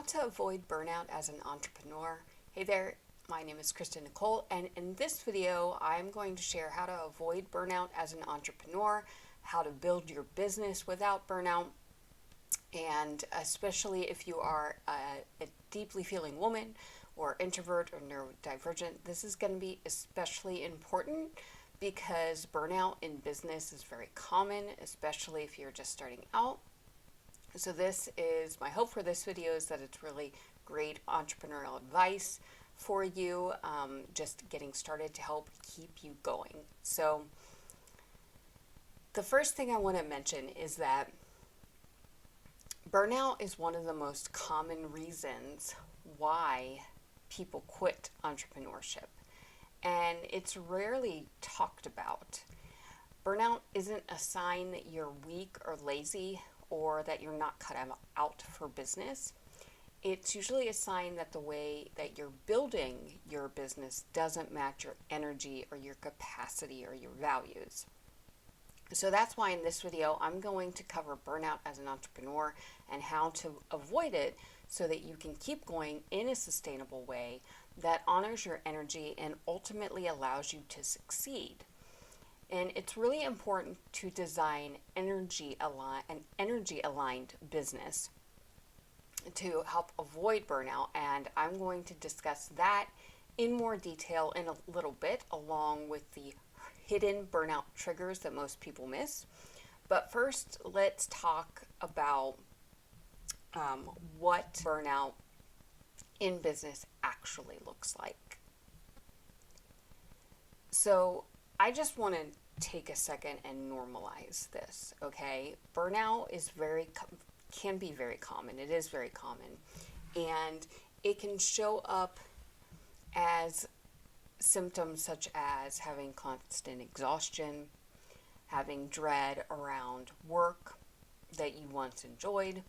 to avoid burnout as an entrepreneur. Hey there, my name is Kristin Nicole, and in this video, I'm going to share how to avoid burnout as an entrepreneur, how to build your business without burnout, and especially if you are a deeply feeling woman or introvert or neurodivergent, this is going to be especially important because burnout in business is very common, especially if you're just starting out. So this is my hope for this video is that it's really great entrepreneurial advice for you, just getting started to help keep you going. So the first thing I want to mention is that burnout is one of the most common reasons why people quit entrepreneurship, and it's rarely talked about. Burnout isn't a sign that you're weak or lazy or that you're not cut out for business. It's usually a sign that the way that you're building your business doesn't match your energy or your capacity or your values. So that's why in this video, I'm going to cover burnout as an entrepreneur and how to avoid it so that you can keep going in a sustainable way that honors your energy and ultimately allows you to succeed. And it's really important to design an energy aligned business to help avoid burnout. And I'm going to discuss that in more detail in a little bit, along with the hidden burnout triggers that most people miss. But first, let's talk about what burnout in business actually looks like. So I just want to take a second and normalize this, okay? Burnout can be very common. It is very common. And it can show up as symptoms such as having constant exhaustion, having dread around work that you once enjoyed,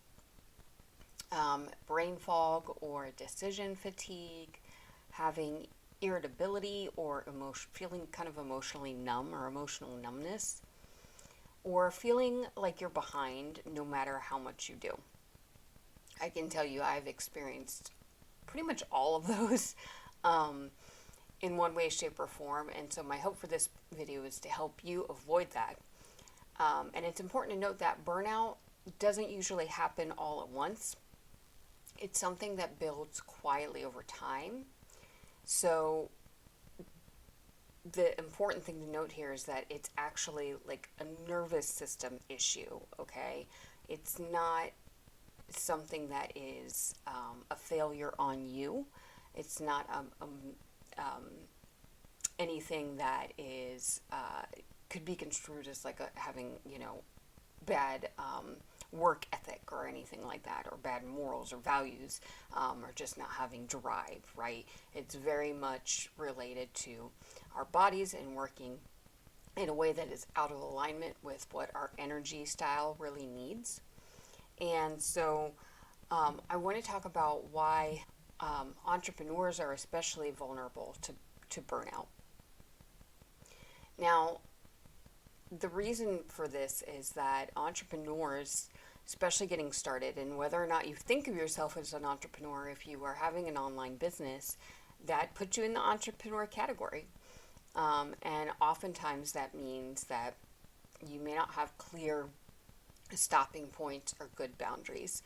brain fog or decision fatigue, having irritability or feeling kind of emotionally numb or emotional numbness, or feeling like you're behind no matter how much you do. I can tell you I've experienced pretty much all of those in one way, shape, or form, and so my hope for this video is to help you avoid that. And it's important to note that burnout doesn't usually happen all at once. It's something that builds quietly over time. So the important thing to note here is that it's actually like a nervous system issue, okay? It's not something that is a failure on you. It's not anything that is could be construed as like having, bad work ethic or anything like that, or bad morals or values, or just not having drive, right? It's very much related to our bodies and working in a way that is out of alignment with what our energy style really needs. And so I want to talk about why entrepreneurs are especially vulnerable to burnout. Now, the reason for this is that entrepreneurs, especially getting started, and whether or not you think of yourself as an entrepreneur, if you are having an online business, that puts you in the entrepreneur category. And oftentimes that means that you may not have clear stopping points or good boundaries.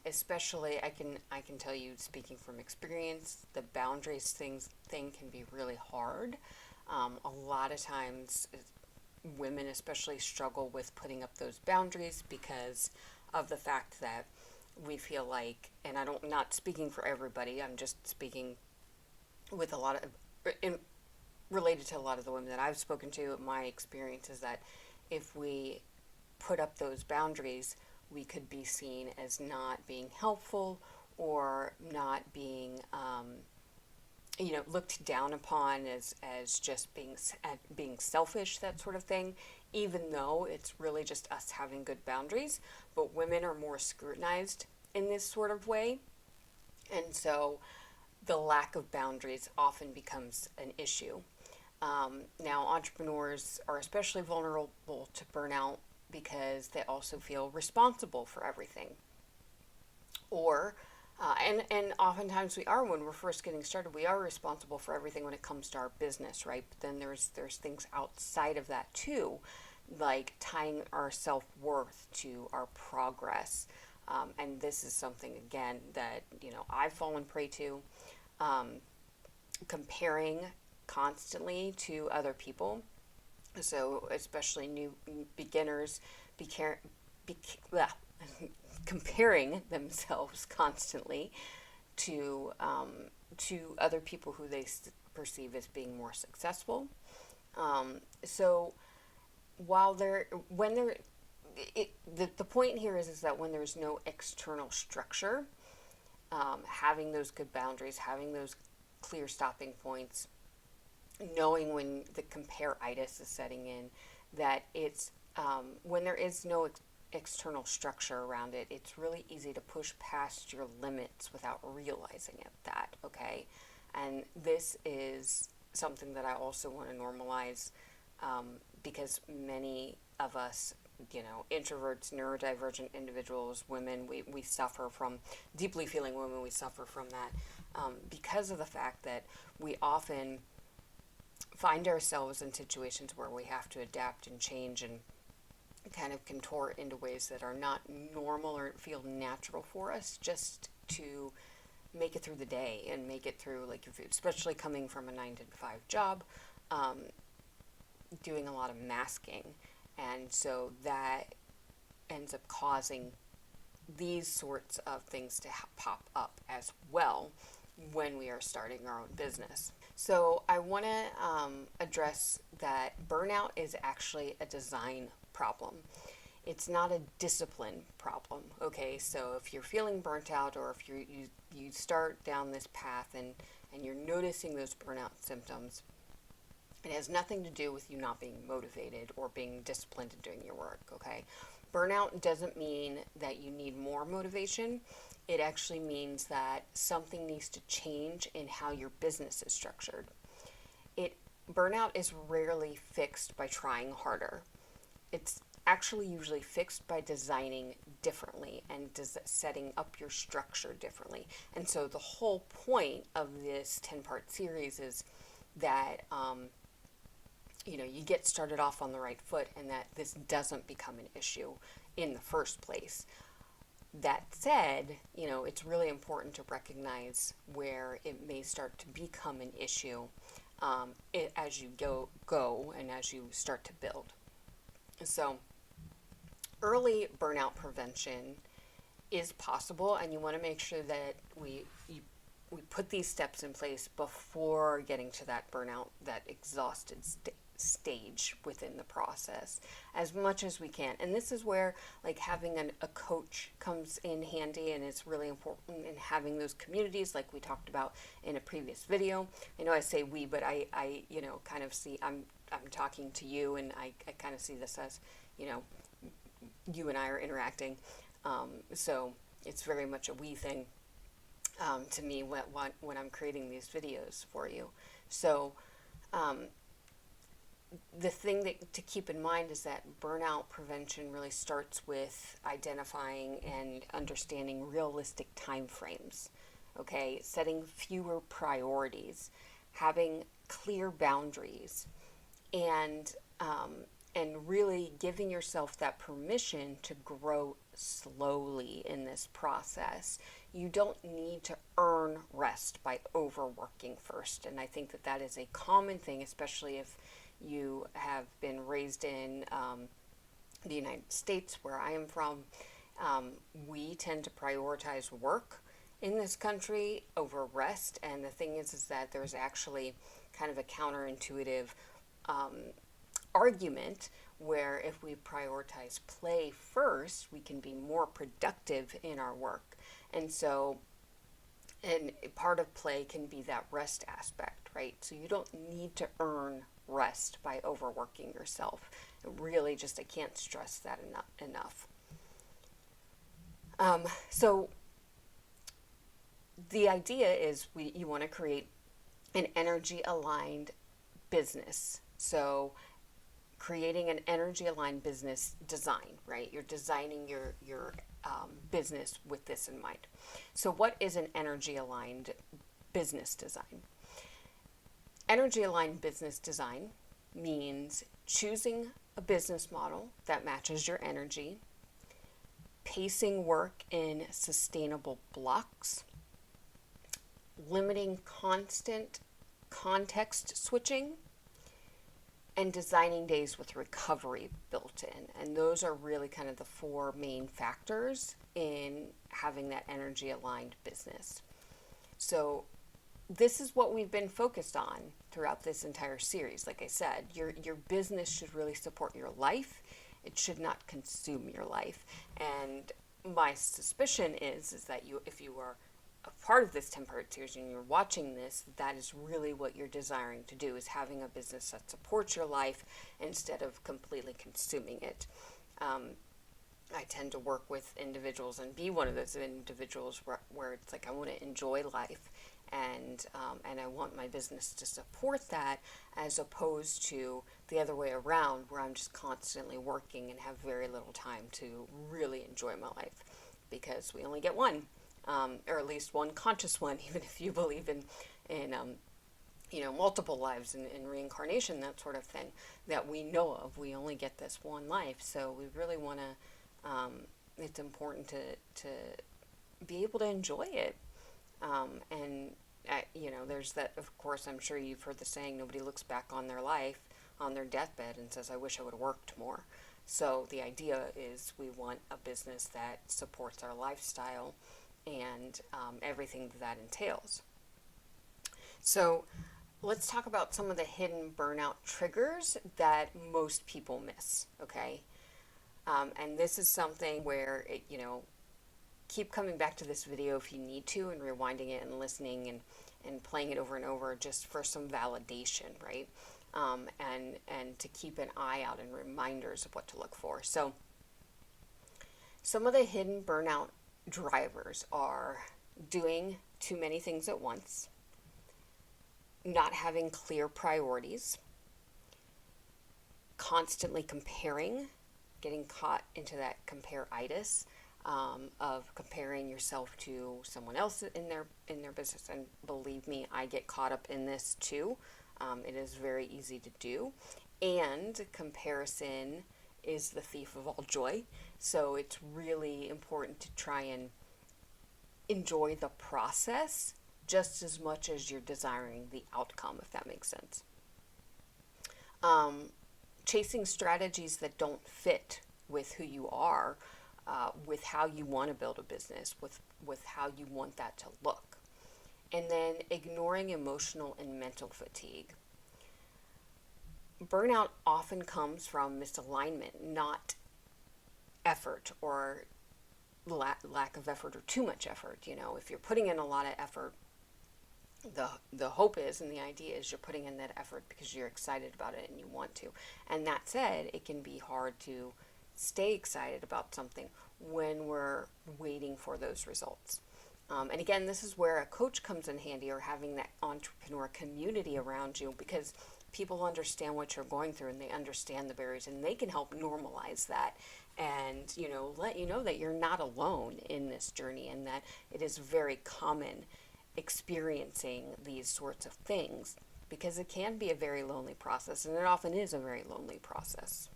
Especially, I can tell you, speaking from experience, the boundaries thing can be really hard. A lot of times women especially struggle with putting up those boundaries because of the fact that we feel like, and not speaking for everybody, I'm just speaking with related to a lot of the women that I've spoken to. My experience is that if we put up those boundaries, we could be seen as not being helpful or not being looked down upon as just being selfish, that sort of thing, even though it's really just us having good boundaries. But women are more scrutinized in this sort of way, and so the lack of boundaries often becomes an issue. Now, entrepreneurs are especially vulnerable to burnout because they also feel responsible for everything. Or And oftentimes we are, when we're first getting started, we are responsible for everything when it comes to our business, right? But then there's things outside of that too, like tying our self-worth to our progress. And this is something, again, that, I've fallen prey to, comparing constantly to other people. So especially new beginners, be care, be, comparing themselves constantly to other people who they perceive as being more successful. So while they're when they're the point here is that when there's no external structure, having those good boundaries, having those clear stopping points, knowing when the compare-itis is setting in, that it's when there is no external structure around it, it's really easy to push past your limits without realizing it. Okay? And this is something that I also want to normalize, because many of us, introverts, neurodivergent individuals, women, we suffer from, deeply feeling women, we suffer from that, because of the fact that we often find ourselves in situations where we have to adapt and change and kind of contort into ways that are not normal or feel natural for us, just to make it through the day and make it through, like, especially coming from a 9 to 5 job, doing a lot of masking. And so that ends up causing these sorts of things to pop up as well when we are starting our own business. So I want to address that burnout is actually a design problem. It's not a discipline problem. Okay, so if you're feeling burnt out, or if you start down this path and you're noticing those burnout symptoms, it has nothing to do with you not being motivated or being disciplined in doing your work. Okay, burnout doesn't mean that you need more motivation. It actually means that something needs to change in how your business is structured. Burnout is rarely fixed by trying harder. It's actually usually fixed by designing differently and setting up your structure differently. And so the whole point of this 10-part series is that you get started off on the right foot, and that this doesn't become an issue in the first place. That said, it's really important to recognize where it may start to become an issue, as you go and as you start to build. So early burnout prevention is possible, and you want to make sure that we put these steps in place before getting to that burnout, that exhausted stage within the process, as much as we can. And this is where, like, having a coach comes in handy, and it's really important, in having those communities like we talked about in a previous video. I know I say we, but I kind of see, I'm talking to you, and I kind of see this as, you and I are interacting. So it's very much a we thing, to me, when I'm creating these videos for you. So the thing to keep in mind is that burnout prevention really starts with identifying and understanding realistic time frames. Okay, setting fewer priorities, having clear boundaries, and really giving yourself that permission to grow slowly in this process. You don't need to earn rest by overworking first. And I think that is a common thing, especially if you have been raised in the United States, where I am from. We tend to prioritize work in this country over rest. And the thing is that there's actually kind of a counterintuitive argument where if we prioritize play first, we can be more productive in our work. And so, and part of play can be that rest aspect, right? So you don't need to earn rest by overworking yourself. Really, just, I can't stress that enough. So the idea is you want to create an energy aligned business. So creating an energy aligned business design, right? You're designing your business with this in mind. So what is an energy aligned business design? Energy aligned business design means choosing a business model that matches your energy, pacing work in sustainable blocks, limiting constant context switching, and designing days with recovery built in. And those are really kind of the four main factors in having that energy aligned business. So this is what we've been focused on throughout this entire series. Like I said, your business should really support your life. It should not consume your life. And my suspicion is that if you are a part of this 10-part series and you're watching this, that is really what you're desiring to do, is having a business that supports your life instead of completely consuming it. I tend to work with individuals and be one of those individuals where it's like I want to enjoy life, and I want my business to support that, as opposed to the other way around, where I'm just constantly working and have very little time to really enjoy my life, because we only get one. Or at least one conscious one, even if you believe in multiple lives and reincarnation, that sort of thing, that we know of. We only get this one life, so we really want to, it's important to be able to enjoy it. There's that, of course, I'm sure you've heard the saying, nobody looks back on their life on their deathbed and says, I wish I would have worked more. So the idea is we want a business that supports our lifestyle and everything that entails. So let's talk about some of the hidden burnout triggers that most people miss, okay? And this is something where, keep coming back to this video if you need to, and rewinding it and listening and playing it over and over just for some validation, right? And to keep an eye out and reminders of what to look for. So some of the hidden burnout drivers are doing too many things at once, not having clear priorities, constantly comparing, getting caught into that compare-itis, of comparing yourself to someone else in their business. And believe me, I get caught up in this too. It is very easy to do, and comparison is the thief of all joy. So it's really important to try and enjoy the process just as much as you're desiring the outcome, if that makes sense. Chasing strategies that don't fit with who you are, with how you want to build a business, with how you want that to look. And then ignoring emotional and mental fatigue. Burnout often comes from misalignment, not effort, or lack of effort, or too much effort. If you're putting in a lot of effort, the hope is, and the idea is, you're putting in that effort because you're excited about it and you want to. And that said, it can be hard to stay excited about something when we're waiting for those results. And again, this is where a coach comes in handy, or having that entrepreneur community around you, because people understand what you're going through and they understand the barriers, and they can help normalize that and, let you know that you're not alone in this journey, and that it is very common experiencing these sorts of things, because it can be a very lonely process, and it often is a very lonely process.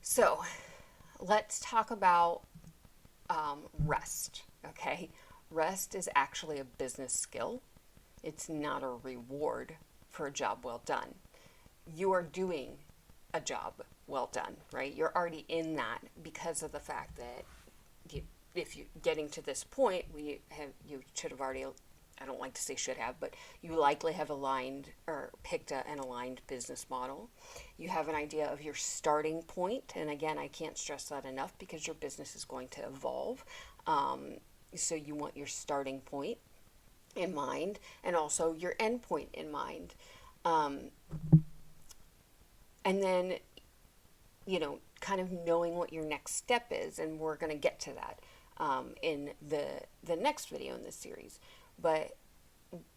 So let's talk about rest, okay? Rest is actually a business skill. It's not a reward for a job well done. You are doing a job well done, right? You're already in that because of the fact that if you're getting to this point, you should have already, I don't like to say should have, but you likely have aligned or picked an aligned business model. You have an idea of your starting point. And again, I can't stress that enough, because your business is going to evolve. So you want your starting point in mind, and also your end point in mind. And then, kind of knowing what your next step is. And we're going to get to that in the next video in this series. But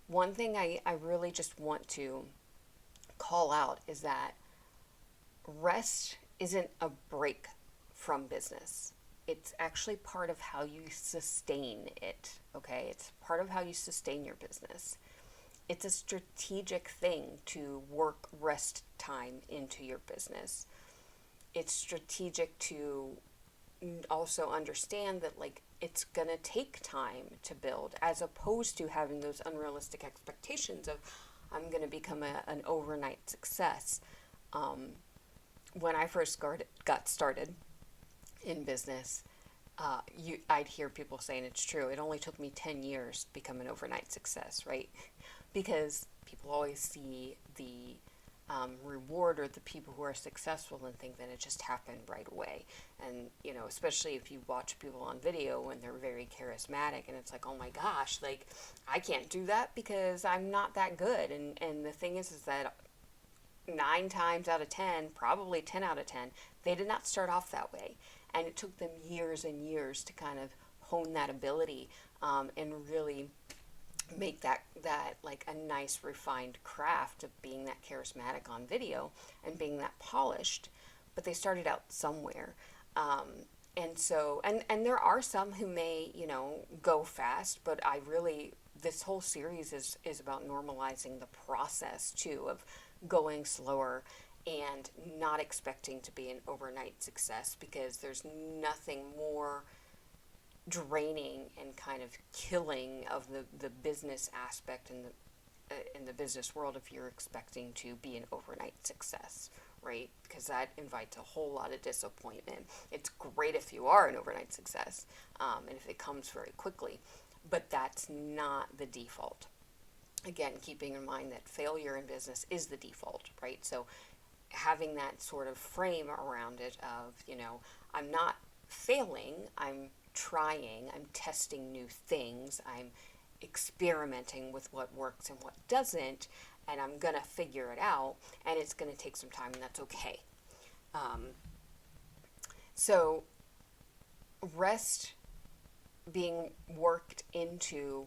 one thing I really just want to call out is that rest isn't a break from business. It's actually part of how you sustain it, okay? It's part of how you sustain your business. It's a strategic thing to work rest time into your business. It's strategic to also understand that like it's gonna take time to build, as opposed to having those unrealistic expectations of I'm gonna become an overnight success. When I first got started in business, I'd hear people saying it's true. It only took me 10 years to become an overnight success, right? Because people always see the reward or the people who are successful and think that it just happened right away. And, you know, especially if you watch people on video and they're very charismatic and it's like, oh my gosh, like I can't do that because I'm not that good. And the thing is that 9 times out of 10, probably 10 out of 10, they did not start off that way. And it took them years and years to kind of hone that ability and really make that like a nice refined craft of being that charismatic on video and being that polished. But they started out somewhere. And so, and there are some who may, you know, go fast, but this whole series is about normalizing the process too of going slower and not expecting to be an overnight success, because there's nothing more draining and kind of killing of the business aspect in the business world if you're expecting to be an overnight success, right? Because that invites a whole lot of disappointment. It's great if you are an overnight success, and if it comes very quickly, but that's not the default. Again, keeping in mind that failure in business is the default, right? So having that sort of frame around it of, you know, I'm not failing, I'm trying, I'm testing new things, I'm experimenting with what works and what doesn't, and I'm going to figure it out, and it's going to take some time, and that's okay. So rest being worked into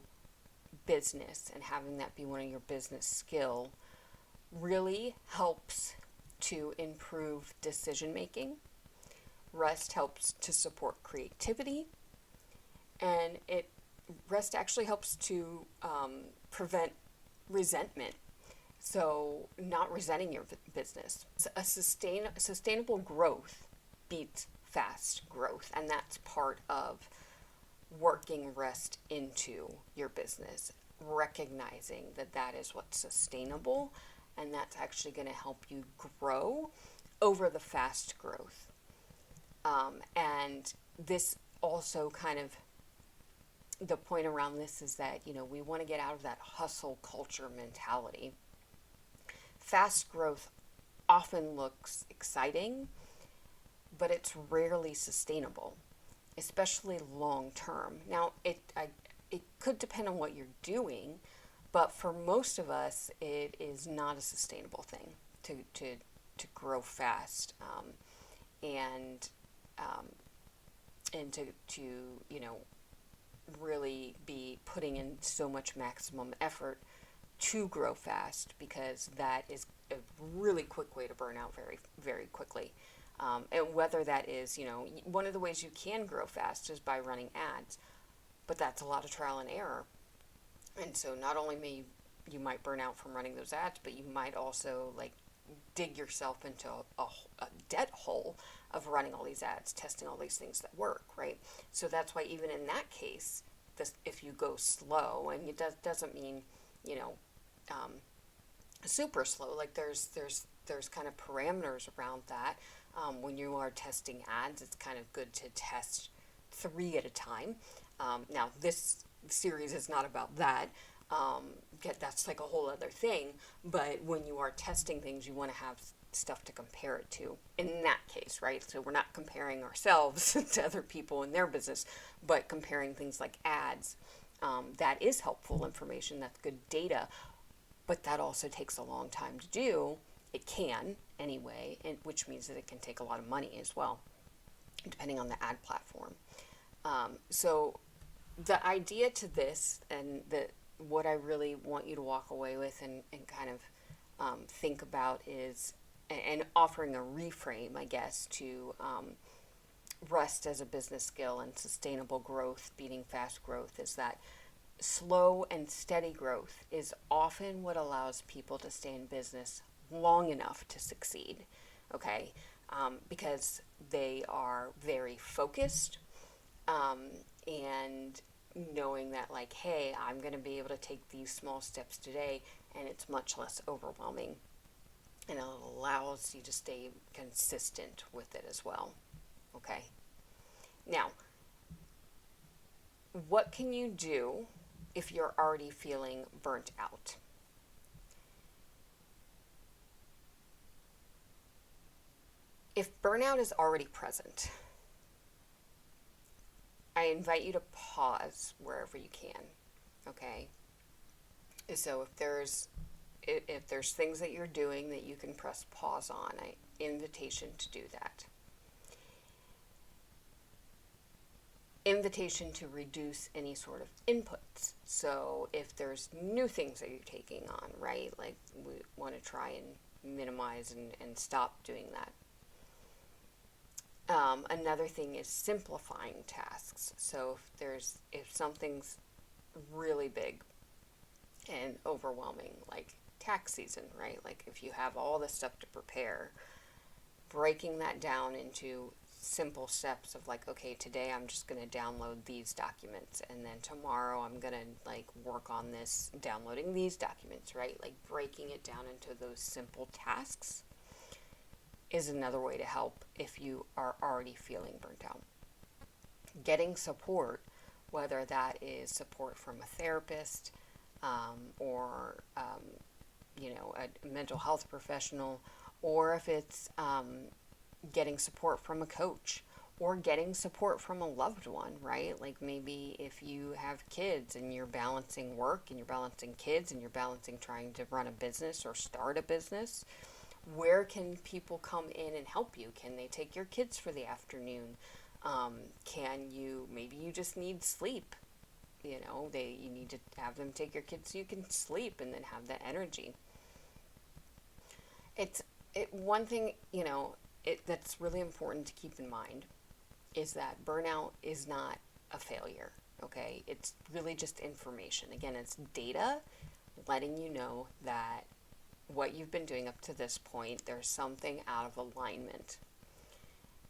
business and having that be one of your business skill really helps to improve decision making. Rest helps to support creativity, and rest actually helps to prevent resentment. So not resenting your business. A sustainable growth beats fast growth, and that's part of working rest into your business, recognizing that that is what's sustainable, and that's actually going to help you grow over the fast growth. And this also kind of, the point around this is that, you know, we want to get out of that hustle culture mentality. Fast growth often looks exciting, but it's rarely sustainable, especially long term. Now, it could depend on what you're doing, but for most of us, it is not a sustainable thing to grow fast, and to you know, really be putting in so much maximum effort to grow fast, because that is a really quick way to burn out very, very quickly. And whether that is, you know, one of the ways you can grow fast is by running ads, but that's a lot of trial and error. And so not only you might burn out from running those ads, but you might also like dig yourself into a debt hole of running all these ads, testing all these things that work, right? So that's why even in that case, if you go slow, and it doesn't mean, you know, super slow, like there's kind of parameters around that. When you are testing ads, it's kind of good to test 3 at a time. Now this series is not about that. That's like a whole other thing. But when you are testing things, you want to have stuff to compare it to. In that case, right? So we're not comparing ourselves to other people in their business, but comparing things like ads. That is helpful information. That's good data. But that also takes a long time to do. It can, anyway, which means that it can take a lot of money as well, depending on the ad platform. So the idea to this, and what I really want you to walk away with and kind of think about is, and offering a reframe, I guess, to rest as a business skill and sustainable growth beating fast growth is that slow and steady growth is often what allows people to stay in business long enough to succeed, okay? Because they are very focused, and knowing that, like, hey, I'm going to be able to take these small steps today, and it's much less overwhelming, and it allows you to stay consistent with it as well, okay? Now, what can you do if you're already feeling burnt out? If burnout is already present, I invite you to pause wherever you can, okay? So if there's things that you're doing that you can press pause on, an invitation to do that. Invitation to reduce any sort of inputs. So if there's new things that you're taking on, right? Like we want to try and minimize and stop doing that. Another thing is simplifying tasks. So if something's really big and overwhelming, like tax season, right? Like if you have all this stuff to prepare, breaking that down into simple steps of like, okay, today I'm just going to download these documents, and then tomorrow I'm going to like work on this, downloading these documents, right? Like breaking it down into those simple tasks is another way to help if you are already feeling burnt out. Getting support, whether that is support from a therapist, or a mental health professional, or if it's getting support from a coach, or getting support from a loved one, right? Like maybe if you have kids and you're balancing work and you're balancing kids and you're balancing trying to run a business or start a business, where can people come in and help you? Can they take your kids for the afternoon? Maybe you just need sleep. You need to have them take your kids so you can sleep and then have that energy. One thing, that's really important to keep in mind is that burnout is not a failure, okay? It's really just information. Again, it's data letting you know that what you've been doing up to this point, there's something out of alignment.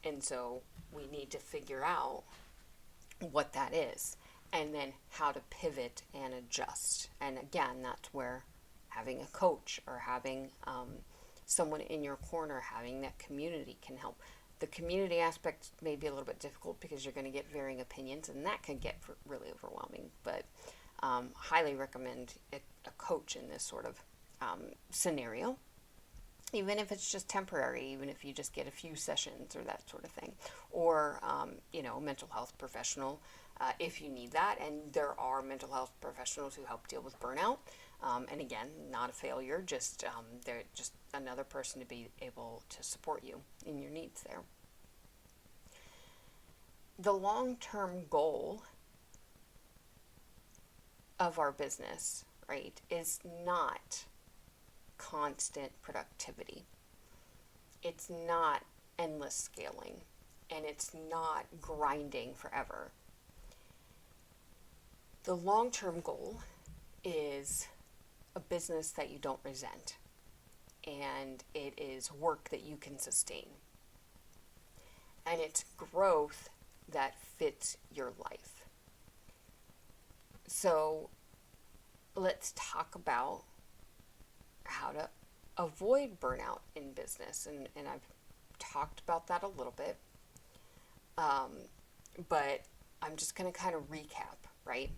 And so we need to figure out what that is and then how to pivot and adjust. And again, that's where having a coach or having someone in your corner, having that community can help. The community aspect may be a little bit difficult because you're going to get varying opinions, and that can get really overwhelming. But highly recommend a coach in this sort of scenario, even if it's just temporary, even if you just get a few sessions or that sort of thing, or a mental health professional if you need that. And there are mental health professionals who help deal with burnout. And again, not a failure, they're just another person to be able to support you in your needs there. The long-term goal of our business, right, is not constant productivity. It's not endless scaling, and it's not grinding forever. The long-term goal is a business that you don't resent, and it is work that you can sustain, and it's growth that fits your life. So let's talk about how to avoid burnout in business, and I've talked about that a little bit, but I'm just going to kind of recap, right?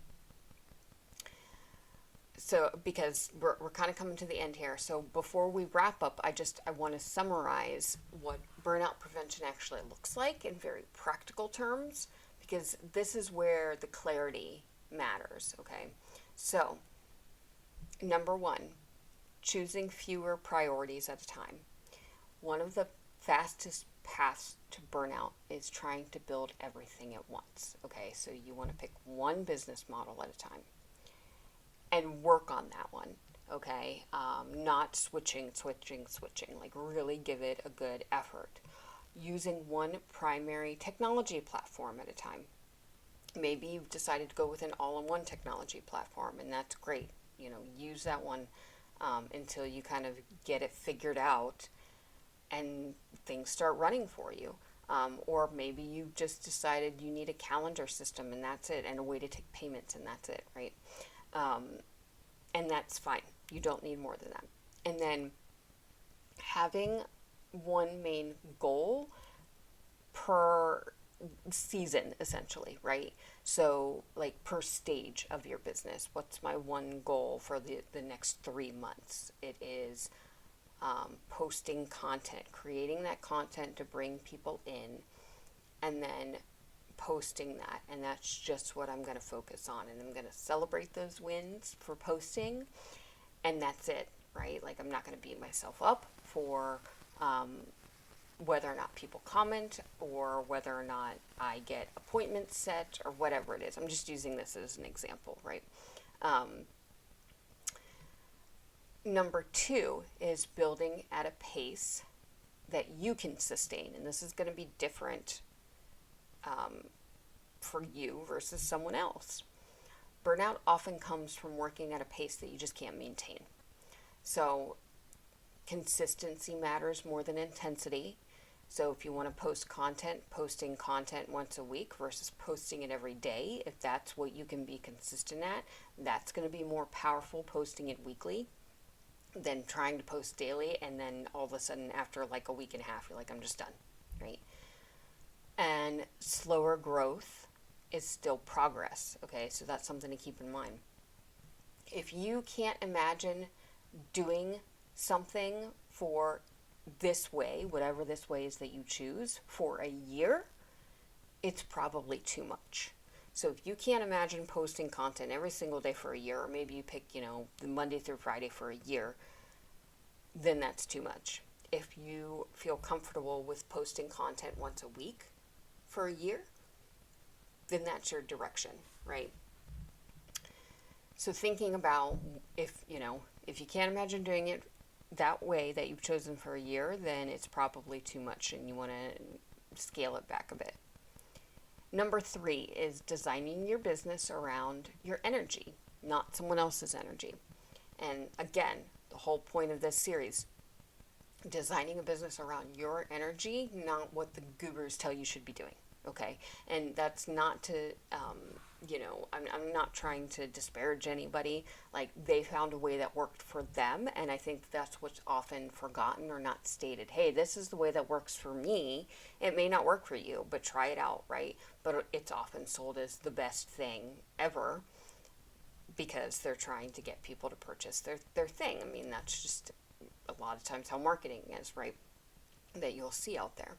So, because we're kind of coming to the end here. So before we wrap up, I want to summarize what burnout prevention actually looks like in very practical terms, because this is where the clarity matters, okay? So, number one, choosing fewer priorities at a time. One of the fastest paths to burnout is trying to build everything at once, okay? So you want to pick one business model at a time and work on that one, okay? Not switching, like really give it a good effort. using one primary technology platform at a time. Maybe you've decided to go with an all-in-one technology platform, and that's great. Use that one until you kind of get it figured out and things start running for you. Or maybe you just decided you need a calendar system and that's it, and a way to take payments and that's it, right? And that's fine. You don't need more than that. And then having one main goal per season, essentially, right? So like per stage of your business, what's my one goal for the next 3 months? It is posting content, creating that content to bring people in, and then posting that. And that's just what I'm going to focus on. And I'm going to celebrate those wins for posting, and that's it, right? Like, I'm not going to beat myself up for whether or not people comment or whether or not I get appointments set or whatever it is. I'm just using this as an example, right? Number 2 is building at a pace that you can sustain. And this is going to be different for you versus someone else. Burnout often comes from working at a pace that you just can't maintain. So consistency matters more than intensity. So if you want to post content, posting content once a week versus posting it every day, if that's what you can be consistent at, that's going to be more powerful, posting it weekly, than trying to post daily and then all of a sudden after like a week and a half, you're like, I'm just done, right? And slower growth is still progress, okay? So that's something to keep in mind. If you can't imagine doing something for this way, whatever this way is that you choose, for a year, it's probably too much. So if you can't imagine posting content every single day for a year, or maybe you pick, the Monday through Friday for a year, then that's too much. If you feel comfortable with posting content once a week for a year, then that's your direction, right? So thinking about if you can't imagine doing it that way that you've chosen for a year, then it's probably too much and you want to scale it back a bit. Number 3 is designing your business around your energy, not someone else's energy. And again, the whole point of this series, designing a business around your energy, not what the gurus tell you should be doing, okay? And that's not to, I'm not trying to disparage anybody. Like, they found a way that worked for them, and I think that's what's often forgotten or not stated. Hey, this is the way that works for me. It may not work for you, but try it out, right? But it's often sold as the best thing ever because they're trying to get people to purchase their thing. I mean, that's just a lot of times how marketing is, right? That you'll see out there.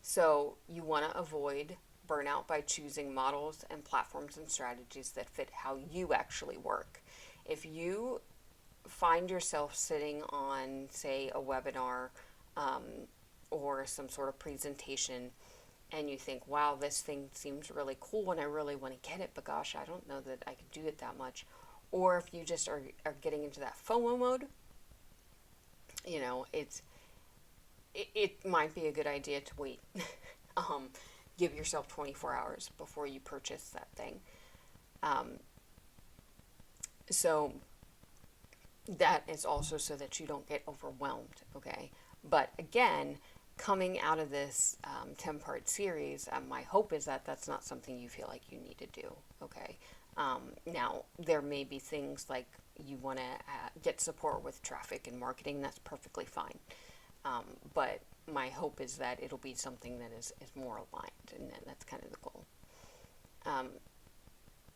So you want to avoid burnout by choosing models and platforms and strategies that fit how you actually work. If you find yourself sitting on, say, a webinar or some sort of presentation, and you think, wow, this thing seems really cool and I really want to get it, but gosh, I don't know that I could do it that much. Or if you just are getting into that FOMO mode, it might be a good idea to wait. Give yourself 24 hours before you purchase that thing. So that is also so that you don't get overwhelmed, okay? But again, coming out of this 10-part series, my hope is that that's not something you feel like you need to do, okay? Now, there may be things like you want to get support with traffic and marketing. That's perfectly fine. But my hope is that it'll be something that is more aligned, and that's kind of the goal.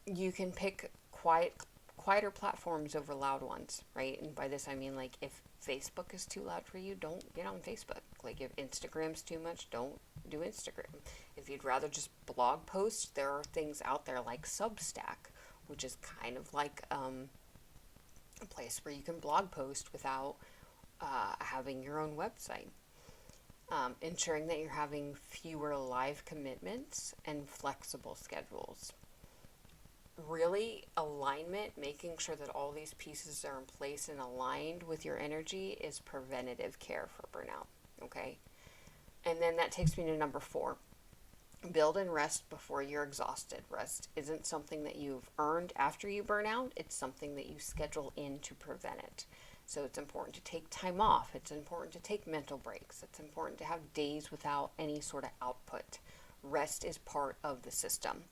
You can pick quieter platforms over loud ones, right? And by this I mean, like, if Facebook is too loud for you, don't get on Facebook. Like, if Instagram's too much, don't do Instagram. If you'd rather just blog post, there are things out there like Substack, which is kind of like a place where you can blog post without having your own website. Ensuring that you're having fewer live commitments and flexible schedules. Really, alignment, making sure that all these pieces are in place and aligned with your energy, is preventative care for burnout, okay? And then that takes me to number 4. Build and rest before you're exhausted. Rest isn't something that you've earned after you burn out. It's something that you schedule in to prevent it. So it's important to take time off. It's important to take mental breaks. It's important to have days without any sort of output. Rest is part of the system.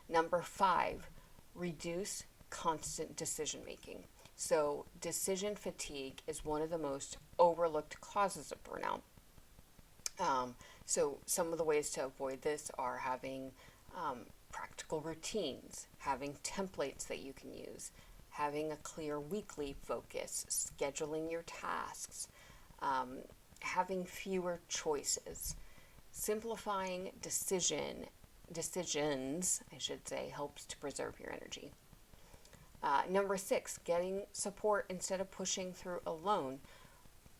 Number 5, reduce constant decision making. So decision fatigue is one of the most overlooked causes of burnout. So some of the ways to avoid this are having practical routines, having templates that you can use, having a clear weekly focus, scheduling your tasks, having fewer choices, simplifying decisions, I should say, helps to preserve your energy. Number 6, getting support instead of pushing through alone.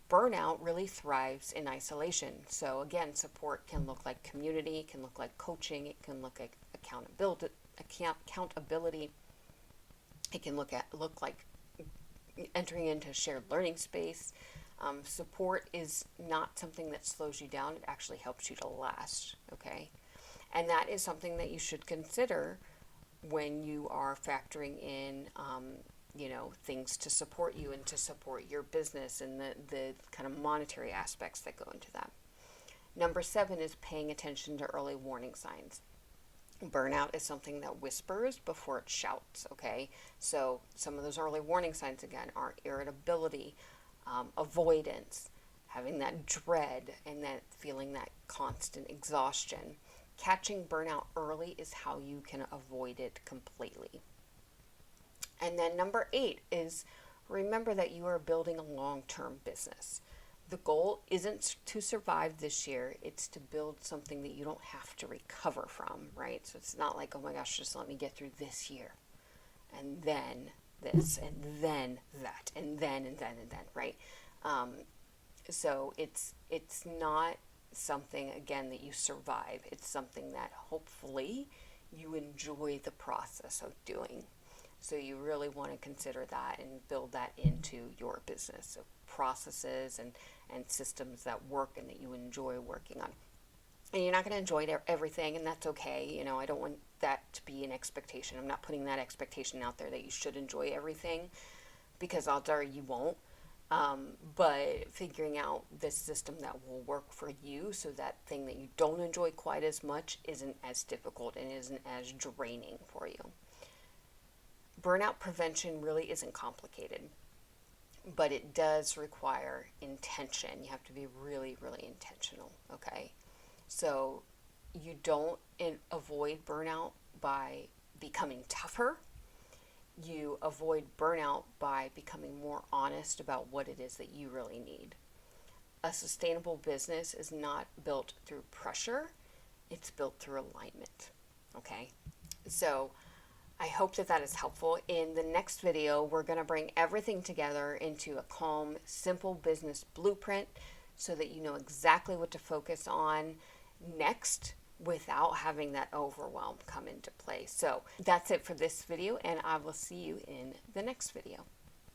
Burnout really thrives in isolation. So again, support can look like community, can look like coaching, it can look like accountability. It can look like entering into a shared learning space. Support is not something that slows you down. It actually helps you to last. Okay, and that is something that you should consider when you are factoring in things to support you and to support your business and the kind of monetary aspects that go into that. Number 7 is paying attention to early warning signs. Burnout is something that whispers before it shouts, okay? So some of those early warning signs, again, are irritability, avoidance, having that dread, and that feeling that constant exhaustion. Catching burnout early is how you can avoid it completely. And then number 8 is remember that you are building a long-term business. The goal isn't to survive this year, it's to build something that you don't have to recover from, right? So it's not like, oh my gosh, just let me get through this year, and then this, and then that, and then, right? So it's not something, again, that you survive. It's something that hopefully you enjoy the process of doing. So you really want to consider that and build that into your business. So processes and systems that work and that you enjoy working on. And you're not going to enjoy everything, and that's okay. I don't want that to be an expectation. I'm not putting that expectation out there that you should enjoy everything, because odds are you won't. But figuring out this system that will work for you, so that thing that you don't enjoy quite as much isn't as difficult and isn't as draining for you. Burnout prevention really isn't complicated, but it does require intention. You have to be really, really intentional, okay? So you don't avoid burnout by becoming tougher. You avoid burnout by becoming more honest about what it is that you really need. A sustainable business is not built through pressure, it's built through alignment, okay? So I hope that is helpful. In the next video, we're going to bring everything together into a calm, simple business blueprint so that you know exactly what to focus on next without having that overwhelm come into play. So that's it for this video, and I will see you in the next video.